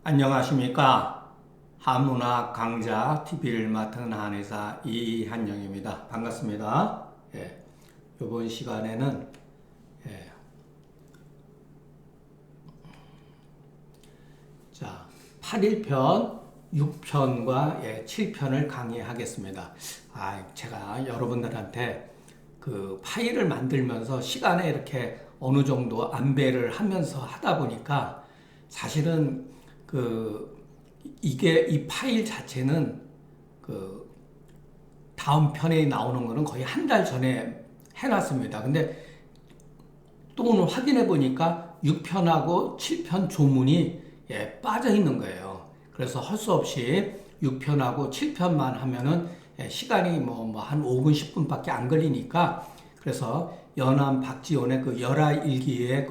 안녕하십니까. 한문학 강좌 TV를 맡은 한의사 이한영입니다. 반갑습니다. 이번 시간에는 자 8일편 6편과 7편을 강의하겠습니다. 제가 여러분들한테 그 파일을 만들면서 시간에 이렇게 어느 정도 안배를 하면서 하다 보니까 사실은 이게 이 파일 자체는 다음 편에 나오는 거는 거의 한 달 전에 해놨습니다. 근데 또 오늘 확인해 보니까 6편하고 7편 조문이 빠져 있는 거예요. 그래서 할 수 없이 6편하고 7편만 하면은 시간이 한 5분, 10분밖에 안 걸리니까, 그래서 연암 박지원의 그 열하일기의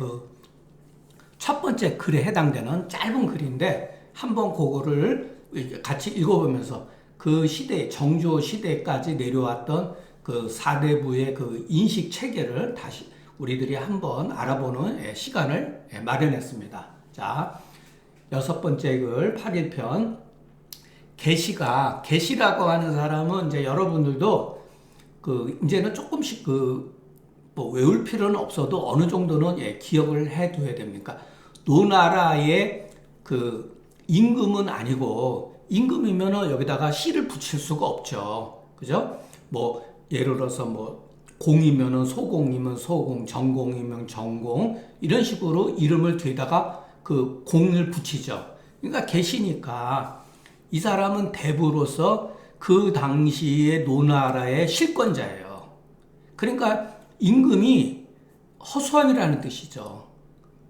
첫 번째 글에 해당되는 짧은 글인데, 한번 그거를 같이 읽어보면서 그 시대, 정조 시대까지 내려왔던 그 사대부의 그 인식 체계를 다시 우리들이 한번 알아보는 시간을 마련했습니다. 자, 6번째 글 8일편. 계시라고 하는 사람은 이제 여러분들도 이제는 조금씩 외울 필요는 없어도 어느 정도는 기억을 해둬야 됩니까? 노나라의 임금은 아니고, 임금이면은 여기다가 시를 붙일 수가 없죠. 그죠? 예를 들어서 공이면은 소공이면 소공, 전공이면 전공, 이런 식으로 이름을 뒤에다가 공을 붙이죠. 그러니까 계시니까 이 사람은 대부로서 그 당시의 노나라의 실권자예요. 그러니까 임금이 허수아비라는 뜻이죠.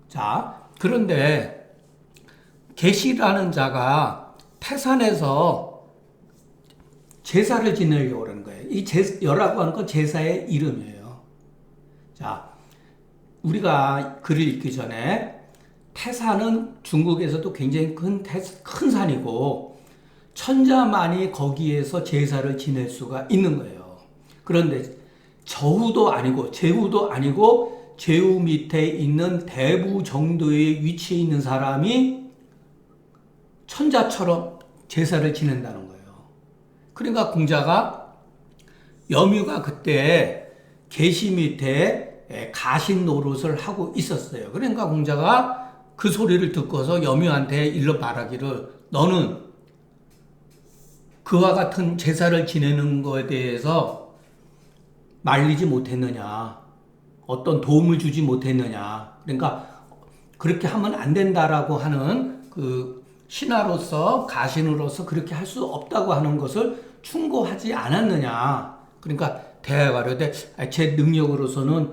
자, 그런데 계시라는 자가 태산에서 제사를 지내려고 그러는 거예요. 이 여라고 하는 건 제사의 이름이에요. 자, 우리가 글을 읽기 전에 태산은 중국에서도 굉장히 큰 산이고, 천자만이 거기에서 제사를 지낼 수가 있는 거예요. 그런데 저우도 아니고 제우도 아니고 제우 밑에 있는 대부 정도의 위치에 있는 사람이 천자처럼 제사를 지낸다는 거예요. 그러니까 공자가, 염유가 그때 계시 밑에 가신 노릇을 하고 있었어요. 그러니까 공자가 그 소리를 듣고서 염유한테 일러 말하기를, 너는 그와 같은 제사를 지내는 것에 대해서 말리지 못했느냐, 어떤 도움을 주지 못했느냐, 그러니까 그렇게 하면 안 된다라고 하는 신하로서, 가신으로서 그렇게 할 수 없다고 하는 것을 충고하지 않았느냐. 그러니까 대화가로되 제 능력으로서는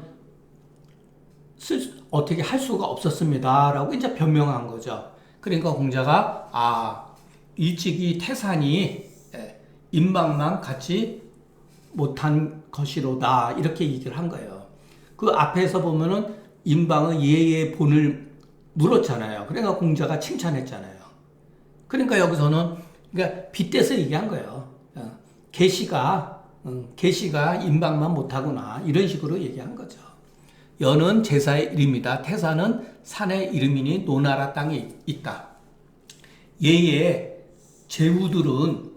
어떻게 할 수가 없었습니다 라고 이제 변명한 거죠. 그러니까 공자가 일찍이 태산이 임방만 갖지 못한 것이로다, 이렇게 얘기를 한 거예요. 그 앞에서 보면은 임방의 예의 본을 물었잖아요. 그러니까 공자가 칭찬했잖아요. 그러니까 여기서는 빗대서 얘기한 거예요. 계시가 임방만 못하구나, 이런 식으로 얘기한 거죠. 연은 제사의 이름이다. 태산은 산의 이름이니 노나라 땅에 있다. 예의 제후들은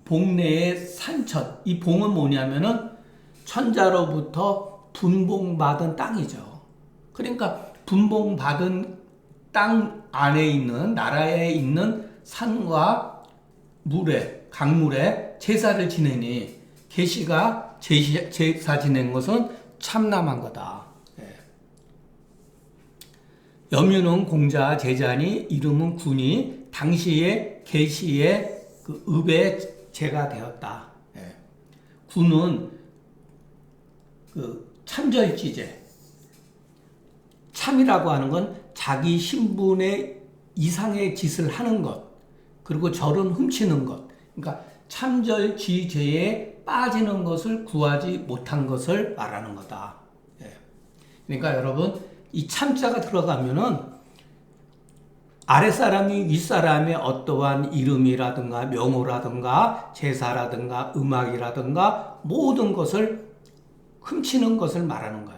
봉내의 산천, 이 봉은 뭐냐면은 천자로부터 분봉받은 땅이죠. 그러니까 분봉받은 땅 안에 있는, 나라에 있는 산과 강물에 제사를 지내니, 계시가 제사 지낸 것은 참남한 거다. 염유는 공자 제자니, 이름은 군이, 당시의 계시의 읍의 제가 되었다. 군은 참절지제, 참이라고 하는 건 자기 신분의 이상의 짓을 하는 것, 그리고 절은 훔치는 것, 그러니까 참절지제에 빠지는 것을 구하지 못한 것을 말하는 거다. 그러니까 여러분, 이 참자가 들어가면은 아랫사람이 윗사람의 어떠한 이름이라든가 명호라든가 제사라든가 음악이라든가 모든 것을 훔치는 것을 말하는 거예요.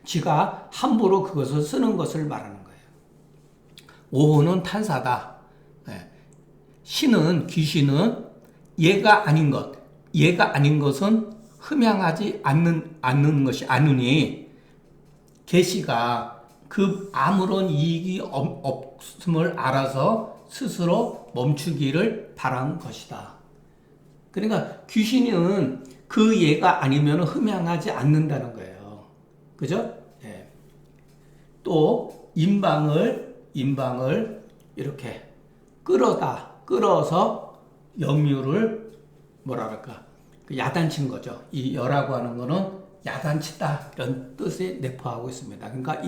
지가 함부로 그것을 쓰는 것을 말하는 거예요. 오호는 탄사다. 예. 신은 귀신은 얘가 아닌 것, 얘가 아닌 것은 흠양하지 않는 것이 아니니 계시가 그 아무런 이익이 없음을 알아서 스스로 멈추기를 바란 것이다. 그러니까 귀신은 그 얘가 아니면 흠양하지 않는다는 거예요. 그죠? 예. 또 임방을 이렇게 끌어서 염유를 뭐랄까 야단친 거죠. 이 여라고 하는 거는 야단치다 이런 뜻을 내포하고 있습니다. 그러니까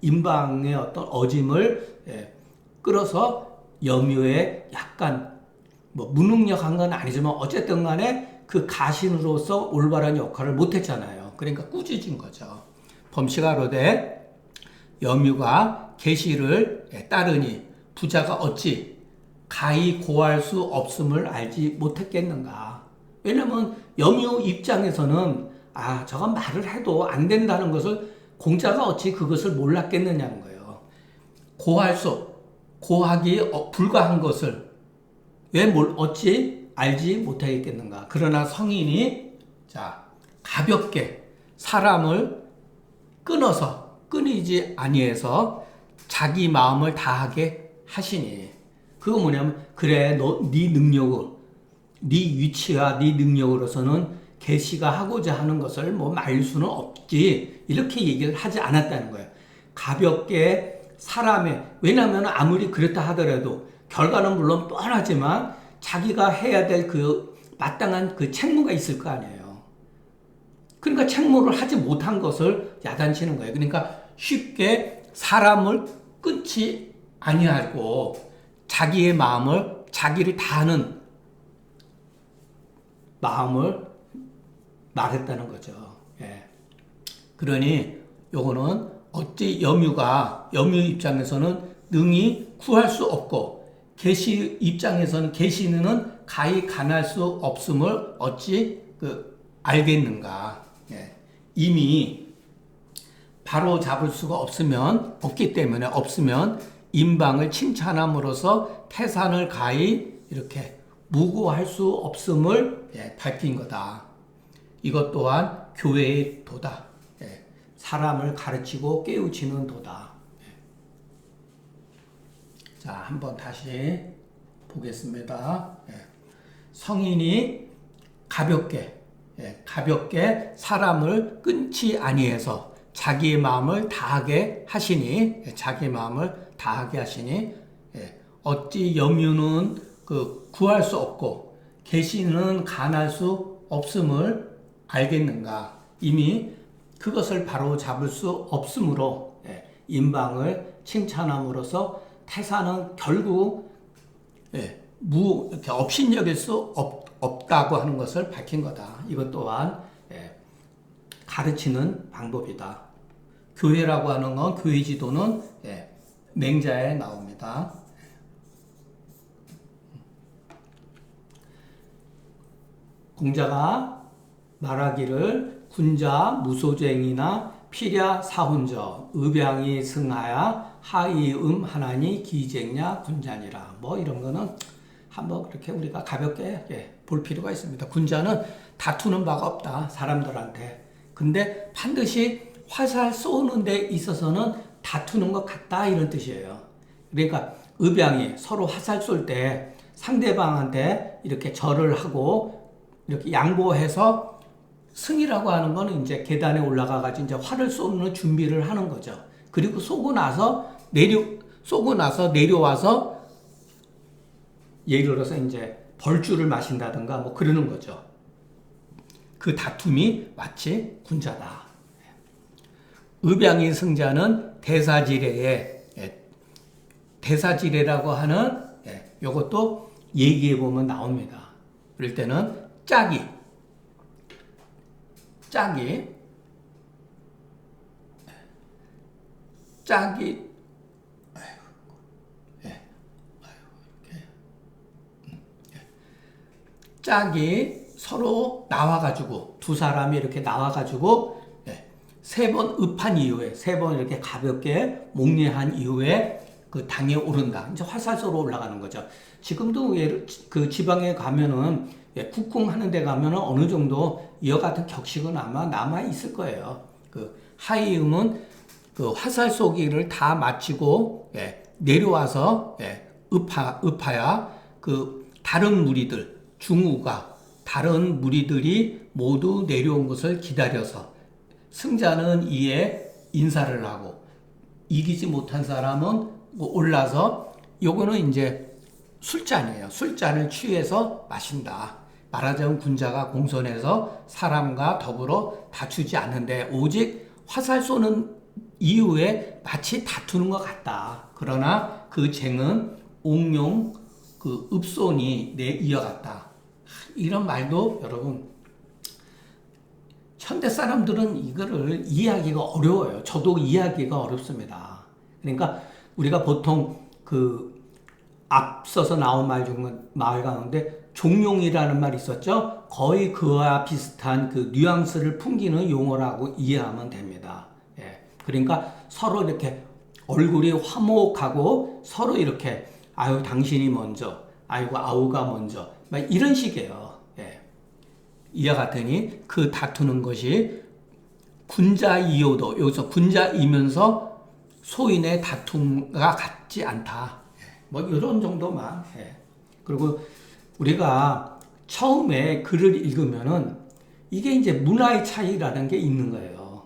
임방의 어떤 어짐을 끌어서 염유에 약간 뭐 무능력한 건 아니지만 어쨌든 간에 그 가신으로서 올바른 역할을 못했잖아요. 그러니까 꾸짖은 거죠. 범시가로되 염유가 계시를 따르니 부자가 어찌 가히 고할 수 없음을 알지 못했겠는가. 왜냐면 염유 입장에서는 저건 말을 해도 안 된다는 것을 공자가 어찌 그것을 몰랐겠느냐는 거예요. 고하기 불가한 것을 어찌 알지 못하겠겠는가. 그러나 성인이 가볍게 사람을 끊이지 아니해서 자기 마음을 다하게 하시니. 그거 뭐냐면 그래 네 능력으로 네 위치와 네 능력으로서는 계시가 하고자 하는 것을 뭐 말릴 수는 없지 이렇게 얘기를 하지 않았다는 거예요. 가볍게 왜냐하면 아무리 그렇다 하더라도 결과는 물론 뻔하지만 자기가 해야 될 그 마땅한 그 책무가 있을 거 아니에요. 그러니까 책무를 하지 못한 것을 야단치는 거예요. 그러니까 쉽게 사람을 끊지 아니하고 자기의 마음을 자기를 다하는 마음을 말했다는 거죠. 예. 그러니 요거는 어찌 염유 입장에서는 능히 구할 수 없고 계시 입장에서는 계시는 가히 간할 수 없음을 어찌 알겠는가. 예. 이미 바로 잡을 수가 없기 때문에 없으면 임방을 칭찬함으로써 태산을 가히 이렇게 무고할 수 없음을 밝힌 거다. 이것 또한 교회의 도다. 사람을 가르치고 깨우치는 도다. 자, 한번 다시 보겠습니다. 성인이 가볍게 사람을 끊지 아니해서 자기의 마음을 다하게 하시니 어찌 염유는 구할 수 없고 계시는 간할 수 없음을 알겠는가. 이미 그것을 바로 잡을 수 없으므로 임방을 칭찬함으로써 태산은 결국 이렇게 업신여길 수 없다고 하는 것을 밝힌 거다. 이것 또한 가르치는 방법이다. 교회라고 하는 건 교회 지도는 맹자에 나옵니다. 공자가 말하기를 군자 무소쟁이나 피랴 사훈저 의병이 승하야 하이음 하나니 기쟁냐 군자니라. 뭐 이런 거는 한번 그렇게 우리가 가볍게 볼 필요가 있습니다. 군자는 다투는 바가 없다 사람들한테. 근데 반드시 화살 쏘는 데 있어서는 다투는 것 같다 이런 뜻이에요. 그러니까 의병이 서로 화살 쏠 때 상대방한테 이렇게 절을 하고 이렇게 양보해서 승이라고 하는 거는 이제 계단에 올라가가지고 이제 활을 쏘는 준비를 하는 거죠. 그리고 쏘고 나서 내려와서 예를 들어서 이제 벌주를 마신다든가 뭐 그러는 거죠. 그 다툼이 마치 군자다. 의병이 승자는 대사지례라고 하는 요것도 얘기해 보면 나옵니다. 그럴 때는 짝이 서로 나와가지고 두 사람이 이렇게 나와가지고 세 번 읍한 이후에 세 번 이렇게 가볍게 목례한 이후에 그 당에 오른다. 이제 화살소로 올라가는 거죠. 지금도 그 지방에 가면은 국궁 하는 데 가면은 어느 정도 이와 같은 격식은 아마 남아 있을 거예요. 그 하이음은 그 화살 쏘기를 다 마치고 내려와서 읍하야 그 다른 무리들 중우가 다른 무리들이 모두 내려온 것을 기다려서 승자는 이에 인사를 하고 이기지 못한 사람은 올라서 요거는 이제 술잔이에요. 술잔을 취해서 마신다. 말하자면 군자가 공선에서 사람과 더불어 다투지 않는데 오직 화살 쏘는 이후에 마치 다투는 것 같다. 그러나 그 쟁은 옥룡 그 읍손이 이어갔다. 이런 말도 여러분 현대 사람들은 이거를 이해하기가 어려워요. 저도 이해하기가 어렵습니다. 그러니까 우리가 보통 그 앞서서 나온 말 가운데 종용이라는 말이 있었죠. 거의 그와 비슷한 그 뉘앙스를 풍기는 용어라고 이해하면 됩니다. 그러니까 서로 이렇게 얼굴이 화목하고 서로 이렇게 아유 당신이 먼저, 아이고 아우가 먼저, 막 이런 식이에요. 이와 같으니 그 다투는 것이 군자이요도 여기서 군자이면서 소인의 다툼과 같지 않다. 뭐 이런 정도만. 그리고 우리가 처음에 글을 읽으면은 이게 이제 문화의 차이라는 게 있는 거예요.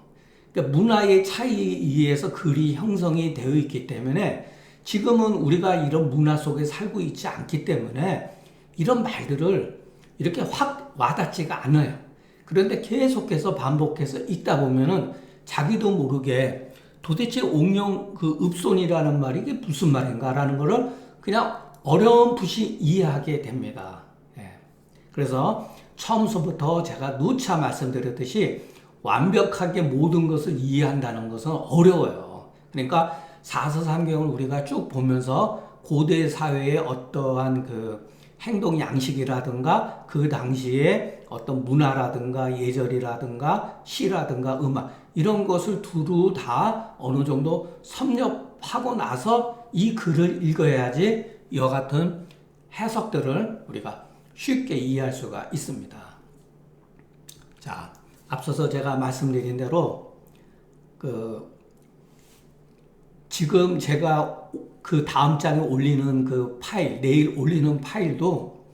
그러니까 문화의 차이에 의해서 글이 형성이 되어 있기 때문에 지금은 우리가 이런 문화 속에 살고 있지 않기 때문에 이런 말들을 이렇게 확 와닿지가 않아요. 그런데 계속해서 반복해서 읽다 보면은 자기도 모르게 도대체 옥룡 그 읍손이라는 말이 이게 무슨 말인가라는 거를 그냥 어렴풋이 이해하게 됩니다. 그래서 처음서부터 제가 누차 말씀드렸듯이 완벽하게 모든 것을 이해한다는 것은 어려워요. 그러니까 사서삼경을 우리가 쭉 보면서 고대 사회의 어떠한 그 행동 양식이라든가 그 당시에 어떤 문화라든가 예절이라든가 시라든가 음악 이런 것을 두루 다 어느 정도 섭렵하고 나서 이 글을 읽어야지 이와 같은 해석들을 우리가 쉽게 이해할 수가 있습니다. 자, 앞서서 제가 말씀드린 대로 지금 제가 그 다음 장에 올리는 그 파일, 내일 올리는 파일도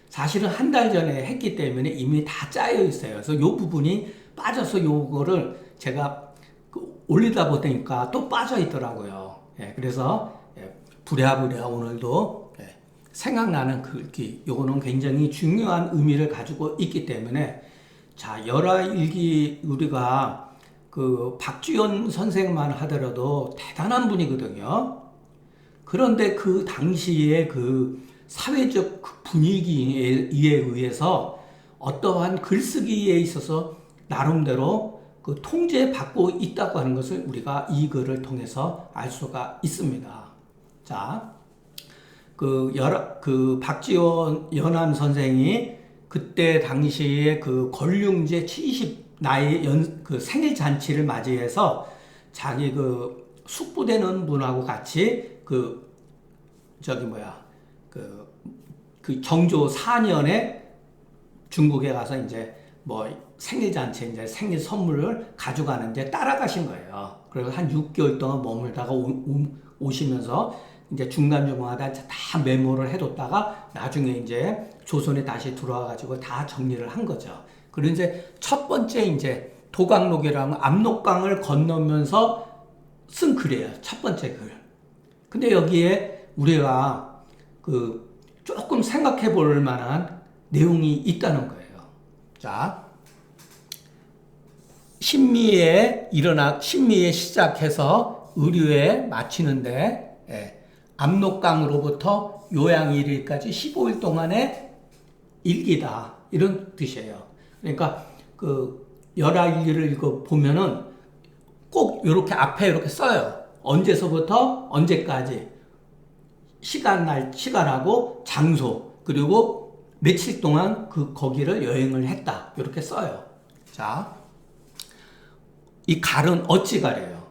사실은 한 달 전에 했기 때문에 이미 다 짜여 있어요. 그래서 이 부분이 빠져서 요거를 제가 올리다 보니까 또 빠져 있더라고요. 그래서 부랴부랴 오늘도 생각나는 글귀, 요거는 굉장히 중요한 의미를 가지고 있기 때문에 자, 열하일기 우리가 그 박지원 선생만 하더라도 대단한 분이거든요. 그런데 그 당시에 그 사회적 분위기에 의해서 어떠한 글쓰기에 있어서 나름대로 그 통제받고 있다고 하는 것을 우리가 이 글을 통해서 알 수가 있습니다. 자, 그 박지원 연암 선생이 그때 당시에 그 권륭제 70 나이 그 생일 잔치를 맞이해서 자기 그 숙부되는 분하고 같이 그 경조 4년에 중국에 가서 이제 뭐 생일 잔치 이제 생일 선물을 가져가는데 따라가신 거예요. 그래서 한 6개월 동안 머물다가 오시면서 이제 중간중간마다 다 메모를 해뒀다가 나중에 이제 조선에 다시 들어와가지고 다 정리를 한 거죠. 그리고 이제 첫 번째 이제 도강록이라는 압록강을 건너면서 쓴 글이에요. 첫 번째 글. 근데 여기에 우리가 그 조금 생각해 볼 만한 내용이 있다는 거예요. 자, 신미에 시작해서 의류에 마치는데, 압록강으로부터 요양일일까지 15일 동안의 일기다. 이런 뜻이에요. 그러니까 그 열하일기를 읽어 보면은 꼭 이렇게 앞에 이렇게 써요. 언제서부터 언제까지 시간하고 장소 그리고 며칠 동안 거기를 여행을 했다. 이렇게 써요. 자, 이 갈은 어찌 가래요?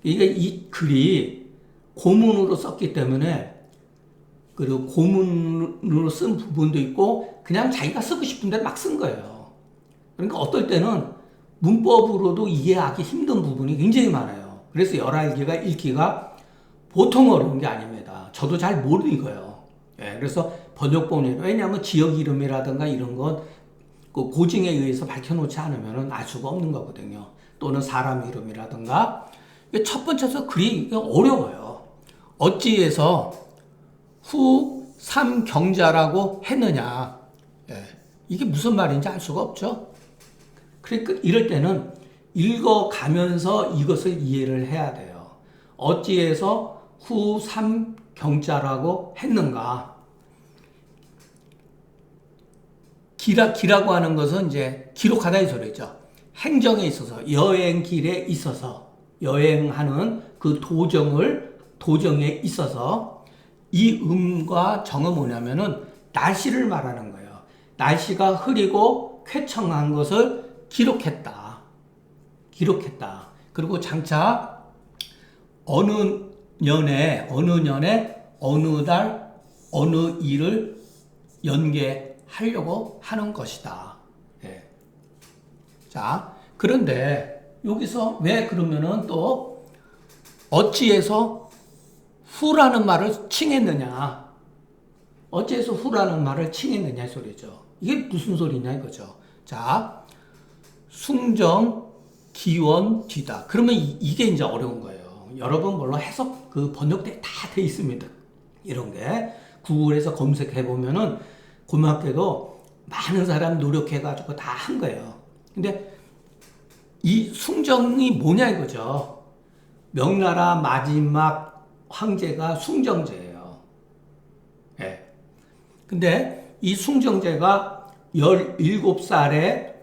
이게 이 글이 고문으로 썼기 때문에, 그리고 고문으로 쓴 부분도 있고 그냥 자기가 쓰고 싶은 대로 막 쓴 거예요. 그러니까 어떨 때는 문법으로도 이해하기 힘든 부분이 굉장히 많아요. 그래서 열알기가 읽기가 보통 어려운 게 아닙니다. 저도 잘 못 읽어요. 예, 그래서 번역본이, 왜냐하면 지역 이름이라든가 이런 건 그 고증에 의해서 밝혀놓지 않으면 알 수가 없는 거거든요. 또는 사람 이름이라든가. 첫 번째서 글이 어려워요. 어찌해서 후 삼경자라고 했느냐. 예, 이게 무슨 말인지 알 수가 없죠. 그러니까 이럴 때는 읽어가면서 이것을 이해를 해야 돼요. 어찌해서 후 삼경자라고 했는가. 기라고 하는 것은 이제 기록하다 이 소리죠. 행정에 있어서, 여행길에 있어서, 여행하는 그 도정에 있어서 이 음과 정은 뭐냐면은 날씨를 말하는 거예요. 날씨가 흐리고 쾌청한 것을 기록했다. 그리고 장차 어느 년에, 어느 달, 어느 일을 연계하려고 하는 것이다. 예. 자, 그런데 여기서 왜 그러면은 또 어찌해서 후라는 말을 칭했느냐? 어찌해서 후라는 말을 칭했느냐 소리죠. 이게 무슨 소리냐 이거죠. 자, 숭정, 기원, 뒤다. 그러면 이게 이제 어려운 거예요. 여러분 물론 해석 그 번역돼 다 돼 있습니다. 이런 게 구글에서 검색해 보면은 고맙게도 많은 사람 노력해가지고 다 한 거예요. 근데 이 숭정이 뭐냐 이거죠. 명나라 마지막 황제가 숭정제예요. 예. 근데 이 숭정제가 17살에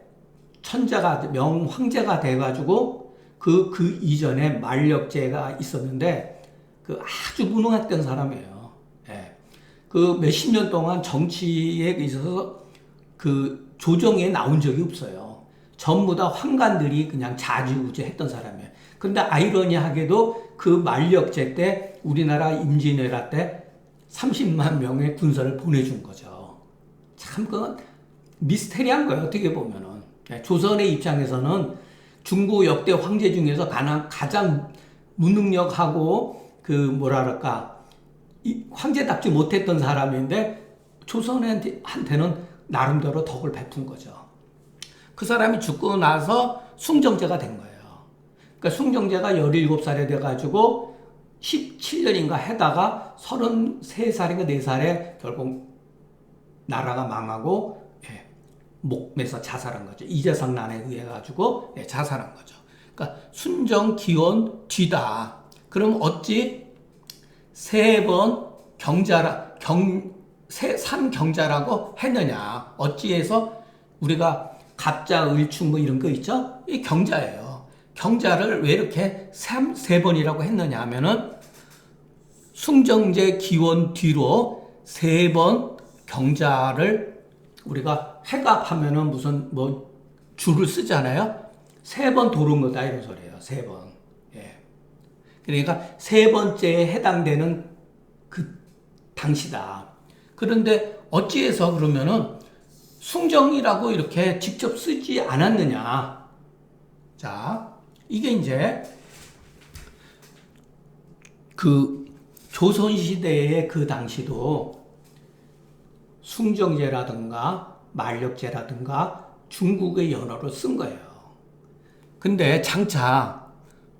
명황제가 돼가지고 그 이전에 만력제가 있었는데 그 아주 무능했던 사람이에요. 예. 그 몇십 년 동안 정치에 있어서 그 조정에 나온 적이 없어요. 전부 다 황관들이 그냥 좌지우지 했던 사람이에요. 근데 아이러니하게도 그 만력제 때 우리나라 임진왜란 때 30만 명의 군사를 보내준 거죠. 참 그건 미스테리한 거예요. 어떻게 보면은. 조선의 입장에서는 중국 역대 황제 중에서 가장 무능력하고 그 뭐랄까 황제답지 못했던 사람인데 조선한테는 나름대로 덕을 베푼 거죠. 그 사람이 죽고 나서 숭정제가 된 거예요. 그러니까 숭정제가 17살에 돼가지고 17년인가 해다가 33살인가 4살에 결국 나라가 망하고 목매서 자살한 거죠. 이재성난에 의해 가지고 자살한 거죠. 그러니까 순정, 기원, 뒤다. 그럼 어찌 세 번 삼경자라고 했느냐? 어찌해서 우리가 갑자, 을충 뭐 이런 거 있죠? 이 경자예요. 경자를 왜 이렇게 세 번이라고 했느냐 하면은 숭정제 기원 뒤로 세 번 경자를 우리가 해갑하면은 무슨 뭐 줄을 쓰잖아요. 세 번 도른 거다 이런 소리예요. 세 번. 예. 그러니까 세 번째에 해당되는 그 당시다. 그런데 어찌해서 그러면은 숭정이라고 이렇게 직접 쓰지 않았느냐? 자, 이게 이제 그 조선시대의 그 당시도 숭정제라든가 만력제라든가 중국의 연어를 쓴 거예요. 근데 장차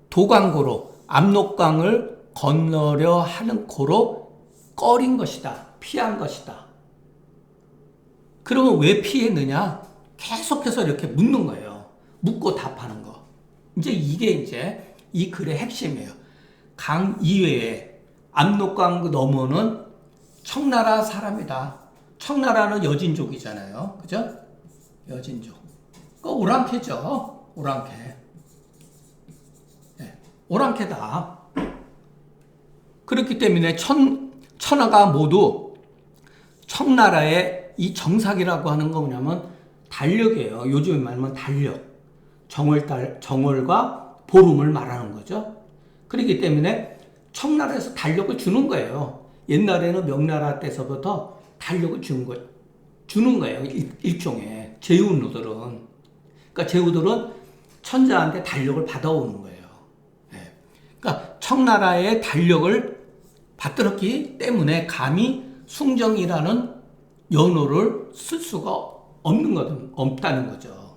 도광고로 압록강을 건너려 하는 고로 꺼린 것이다. 피한 것이다. 그러면 왜 피했느냐? 계속해서 이렇게 묻는 거예요. 묻고 답하는 거. 이게 이제 이 글의 핵심이에요. 강 이외에 압록강 너머는 청나라 사람이다. 청나라는 여진족이잖아요. 그죠? 여진족. 그 오랑캐죠. 오랑캐. 네, 오랑캐다. 그렇기 때문에 천하가 모두 청나라의 이 정삭이라고 하는 거 뭐냐면 달력이에요. 요즘에 말하면 달력. 정월과 보름을 말하는 거죠. 그렇기 때문에 청나라에서 달력을 주는 거예요. 옛날에는 명나라 때서부터 달력을 주는 거예요. 일종의 제후들은. 그러니까 제후들은 천자한테 달력을 받아오는 거예요. 예. 그러니까 청나라의 달력을 받들었기 때문에 감히 숭정이라는 연호를 쓸 수가 없다는 거죠.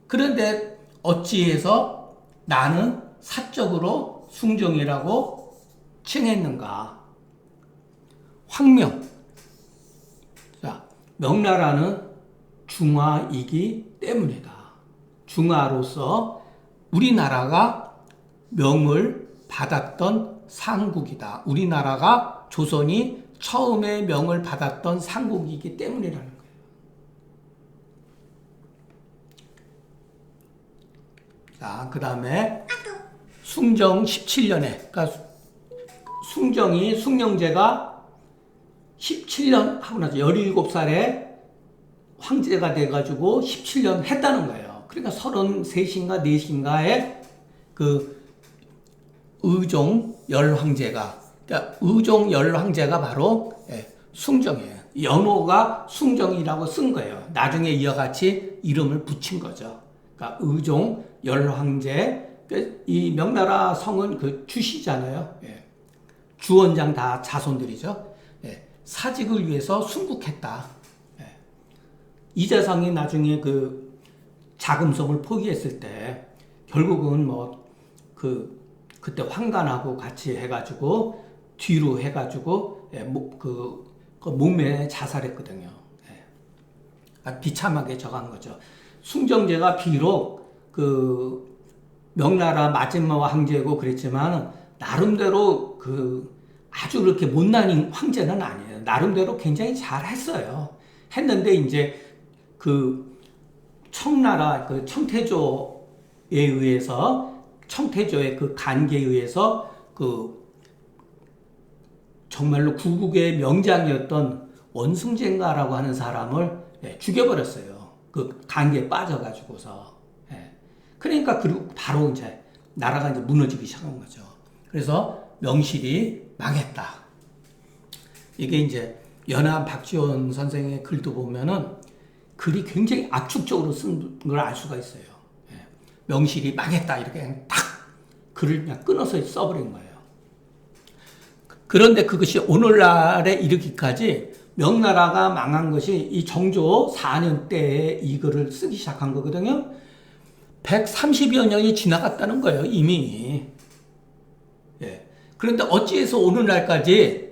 그런데 어찌해서 나는 사적으로 숭정이라고 칭했는가? 황명. 자, 명나라는 중화이기 때문이다. 중화로서 우리나라가 명을 받았던 상국이다. 우리나라가 조선이 처음에 명을 받았던 상국이기 때문이라는 거예요. 자, 그 다음에 숭정 17년에, 그러니까 숭령제가 17년 하고 나서 17살에 황제가 돼가지고 17년 했다는 거예요. 그러니까 33인가 4인가의 그 의종 열황제가, 그러니까 의종 열황제가 바로 숭정이에요. 연호가 숭정이라고 쓴 거예요. 나중에 이와 같이 이름을 붙인 거죠. 그러니까 의종 열황제, 이 명나라 성은 그 주시잖아요. 주원장 다 자손들이죠. 사직을 위해서 순국했다. 이재성이 나중에 그 자금성을 포기했을 때 결국은 그때 황간하고 같이 해가지고 뒤로 해가지고 그 몸에 자살했거든요. 비참하게 저간 거죠. 숭정제가 비록 그 명나라 마지막 황제고 그랬지만 나름대로 그 아주 그렇게 못난 황제는 아니에요. 나름대로 굉장히 잘 했어요. 했는데 이제 그 청나라 그 청태조에 의해서 청태조의 그 간계에 의해서 그 정말로 구국의 명장이었던 원승제인가라고 하는 사람을 죽여버렸어요. 그 간계에 빠져가지고서. 그러니까 그리고 바로 이제 나라가 이제 무너지기 시작한 거죠. 그래서 명실이 망했다. 이게 이제 연암 박지원 선생의 글도 보면은 글이 굉장히 압축적으로 쓴 걸 알 수가 있어요. 명실이 망했다 이렇게 그냥 딱 글을 그냥 끊어서 써버린 거예요. 그런데 그것이 오늘날에 이르기까지 명나라가 망한 것이 이 정조 4년 때에 이 글을 쓰기 시작한 거거든요. 130여 년이 지나갔다는 거예요, 이미. 그런데 어찌해서 오늘날까지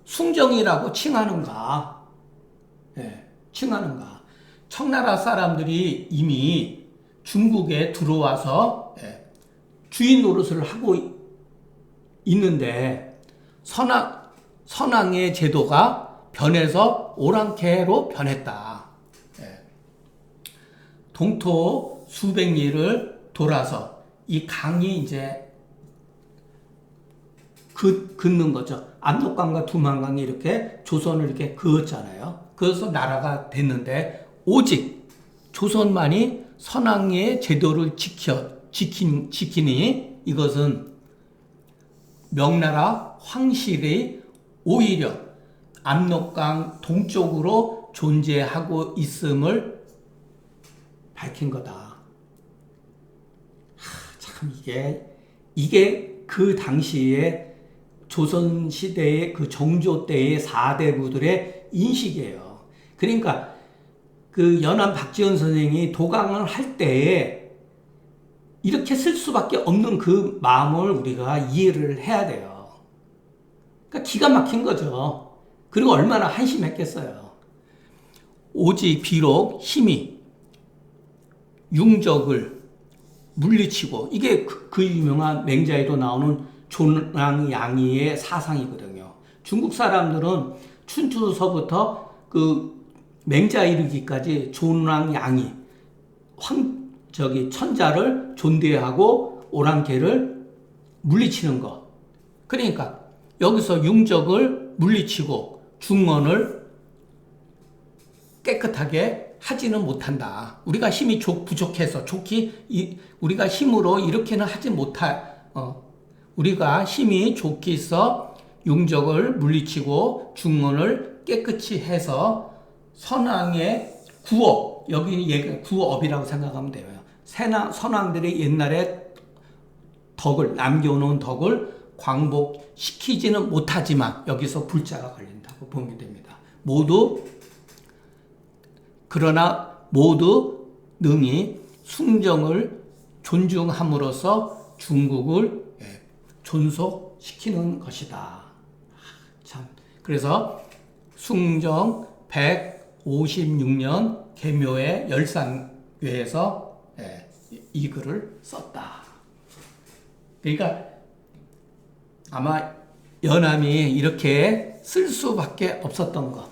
숭정이라고 칭하는가? 칭하는가? 청나라 사람들이 이미 중국에 들어와서 주인 노릇을 하고 있는데 선왕의 제도가 변해서 오랑캐로 변했다. 동토 수백 리를 돌아서 이 강이 이제 긋는 거죠. 압록강과 두만강이 이렇게 조선을 이렇게 그었잖아요. 그래서 나라가 됐는데 오직 조선만이 선왕의 제도를 지키니 이것은 명나라 황실이 오히려 압록강 동쪽으로 존재하고 있음을 밝힌 거다. 참 이게 그 당시에 조선시대의 그 정조 때의 4대부들의 인식이에요. 그러니까 그 연암 박지원 선생이 도강을 할 때에 이렇게 쓸 수밖에 없는 그 마음을 우리가 이해를 해야 돼요. 그러니까 기가 막힌 거죠. 그리고 얼마나 한심했겠어요. 오직 비록 힘이 융적을 물리치고 이게 그 유명한 맹자에도 나오는 존랑양이의 사상이거든요. 중국 사람들은 춘추서부터 그 맹자 이르기까지 존랑양이 천자를 존대하고 오랑캐를 물리치는 것. 그러니까 여기서 융적을 물리치고 중언을 깨끗하게 하지는 못한다. 우리가 힘이 부족해서 우리가 힘으로 이렇게는 하지 우리가 힘이 좋게 있어 용적을 물리치고 중문을 깨끗이 해서 선왕의 구업, 여기 구업이라고 생각하면 돼요. 선왕들이 옛날에 덕을, 남겨놓은 덕을 광복시키지는 못하지만 여기서 불자가 걸린다고 보면 됩니다. 그러나 모두 능히 숭정을 존중함으로써 중국을 존속시키는 것이다. 참. 그래서 숭정 156년 계묘의 열상회에서 이 글을 썼다. 그러니까 아마 연암이 이렇게 쓸 수밖에 없었던 것.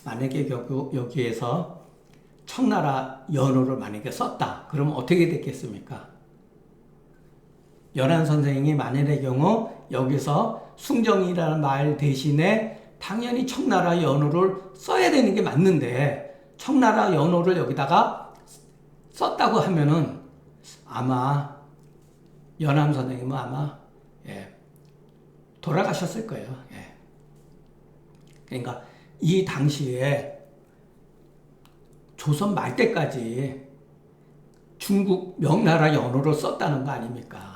만약에 여기에서 청나라 연호를 만약에 썼다. 그러면 어떻게 됐겠습니까? 연안 선생이 만일의 경우 여기서 숭정이라는 말 대신에 당연히 청나라 연호를 써야 되는 게 맞는데 청나라 연호를 여기다가 썼다고 하면은 아마 연암 선생님은 아마 돌아가셨을 거예요. 그러니까 이 당시에 조선 말 때까지 중국 명나라 연호를 썼다는 거 아닙니까?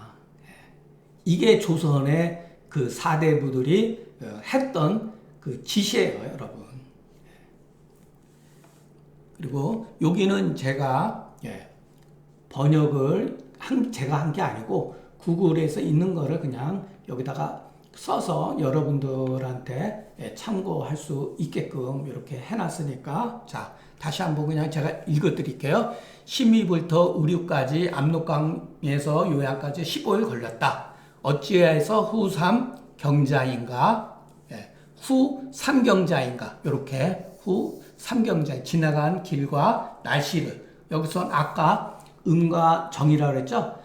이게 조선의 그 사대부들이 했던 그 지시예요, 여러분. 그리고 여기는 제가 번역을 제가 한 게 아니고 구글에서 있는 거를 그냥 여기다가 써서 여러분들한테 참고할 수 있게끔 이렇게 해놨으니까 자 다시 한번 그냥 제가 읽어드릴게요. 심의부터 의류까지 압록강에서 요양까지 15일 걸렸다. 어찌해서 후 3경자인가 후 3경자인가 이렇게 후 3경자 지나간 길과 날씨를 여기서 아까 음과 정이라고 그랬죠.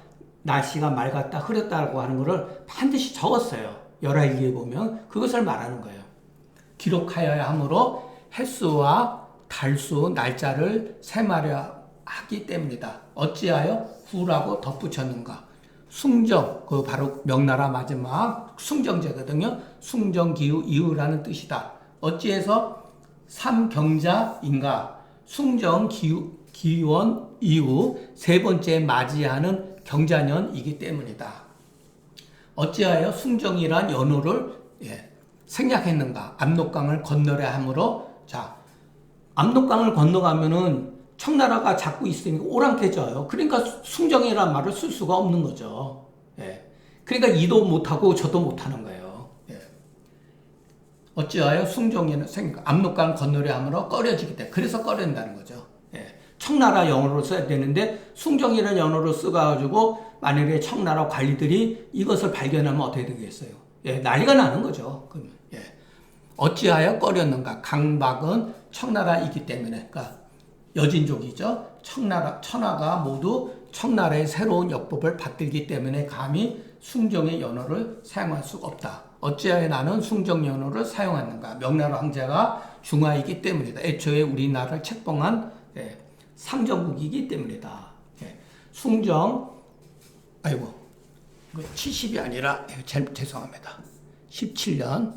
날씨가 맑았다 흐렸다고 하는 것을 반드시 적었어요. 열하일기에 보면 그것을 말하는 거예요. 기록하여야 하므로 횟수와 달수 날짜를 세마려 하기 때문이다. 어찌하여 후라고 덧붙였는가? 숭정, 그 바로 명나라 마지막 숭정제거든요. 숭정기후 이후라는 뜻이다. 어찌해서 삼경자인가? 숭정기원 이후 세 번째 맞이하는 경자년이기 때문이다. 어찌하여 숭정이란 연호를 생략했는가? 압록강을 건너려 함으로 자 압록강을 건너가면은 청나라가 잡고 있으니까 오랑캐져요. 그러니까 숭정이란 말을 쓸 수가 없는 거죠. 그러니까 이도 못하고 저도 못하는 거예요. 어찌하여 숭정이는 압록강을 건너려 함으로 꺼려지기 때문에 그래서 꺼낸다는 거죠. 청나라 영어로 써야 되는데 숭정이라는 영어로 써가지고 만약에 청나라 관리들이 이것을 발견하면 어떻게 되겠어요? 난리가 나는 거죠. 그러면 어찌하여 꺼렸는가? 강박은 청나라이기 때문에, 그러니까 여진족이죠. 천하가 모두 청나라의 새로운 역법을 받들기 때문에 감히 숭정의 연호를 사용할 수가 없다. 어찌하여 나는 숭정 연호를 사용하는가? 명나라 황제가 중화이기 때문이다. 애초에 우리나라를 책봉한 상정국이기 때문이다. 숭정, 아이고, 70이 아니라, 죄송합니다. 17년,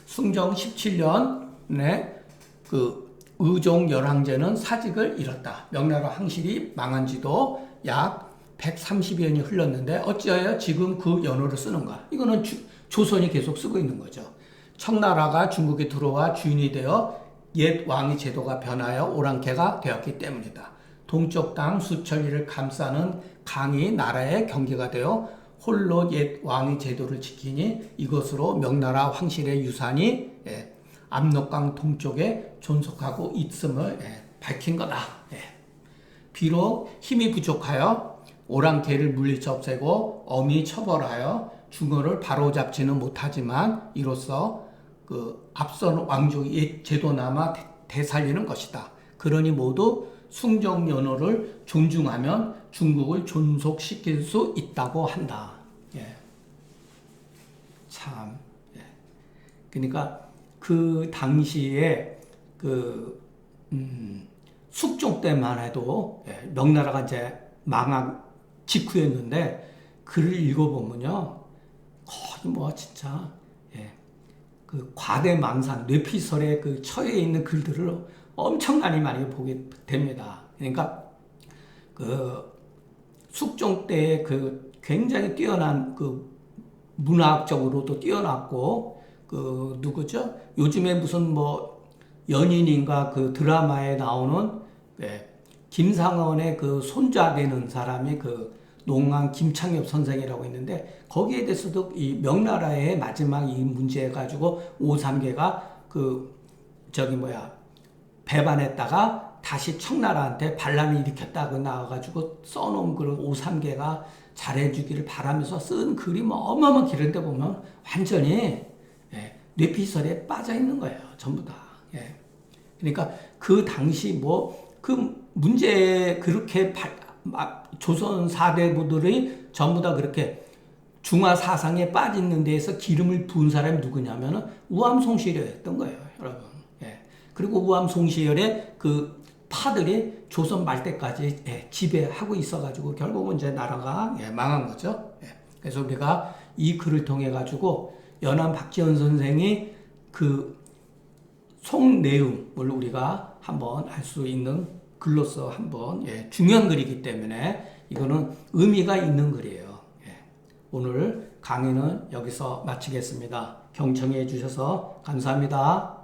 숭정 17년에 그 의종 열황제는 사직을 잃었다. 명나라 황실이 망한 지도 약 130여년이 흘렀는데 어찌하여 지금 그 연호를 쓰는가? 이거는 조선이 계속 쓰고 있는 거죠. 청나라가 중국에 들어와 주인이 되어 옛 왕의 제도가 변하여 오랑캐가 되었기 때문이다. 동쪽 땅 수천리를 감싸는 강이 나라의 경계가 되어 홀로 옛 왕의 제도를 지키니 이것으로 명나라 황실의 유산이 압록강 동쪽에 존속하고 있음을 밝힌 거다. 비록 힘이 부족하여 오랑캐를 물리쳐 없애고 엄히 처벌하여 중어를 바로잡지는 못하지만 이로써 그 앞선 왕족의 옛 제도나마 되살리는 것이다. 그러니 모두 숭정연호를 존중하면 중국을 존속시킬 수 있다고 한다. 참. 그러니까 그 당시에 그 숙종 때만 해도 명나라가 이제 망한 직후였는데 글을 읽어보면요, 거의 뭐 진짜 예, 그 과대망상, 뇌피설에 그 처해 있는 글들을 엄청나게 많이 보게 됩니다. 그러니까 그 숙종 때에 그 굉장히 뛰어난 그 문화학적으로도 뛰어났고 그 누구죠? 요즘에 무슨 뭐 연인인가 그 드라마에 나오는 예, 김상원의 그 손자 되는 사람이 그 농강 김창엽 선생이라고 있는데 거기에 대해서도 이 명나라의 마지막 이 문제 가지고 오삼계가 그 저기 뭐야 배반했다가 다시 청나라한테 반란을 일으켰다고 나와가지고 써놓은 그 오삼계가 잘해주기를 바라면서 쓴 글이 뭐 어마어마하게 길은데 보면 완전히 예, 뇌피설에 빠져 있는 거예요. 전부 다. 예. 그러니까 그 당시 뭐 그 문제에 그렇게 조선 사대부들이 전부 다 그렇게 중화 사상에 빠지는 데에서 기름을 부은 사람이 누구냐면은 우암송시열이었던 거예요, 여러분. 예. 그리고 우암송시열의 그 파들이 조선 말 때까지 예, 지배하고 있어가지고 결국은 이제 나라가 예, 망한 거죠. 예. 그래서 우리가 이 글을 통해 가지고 연암 박지원 선생이 그 속내음을 우리가 한번 알 수 있는 글로서 한번 예, 중요한 글이기 때문에 이거는 의미가 있는 글이에요. 예. 오늘 강의는 여기서 마치겠습니다. 경청해 주셔서 감사합니다.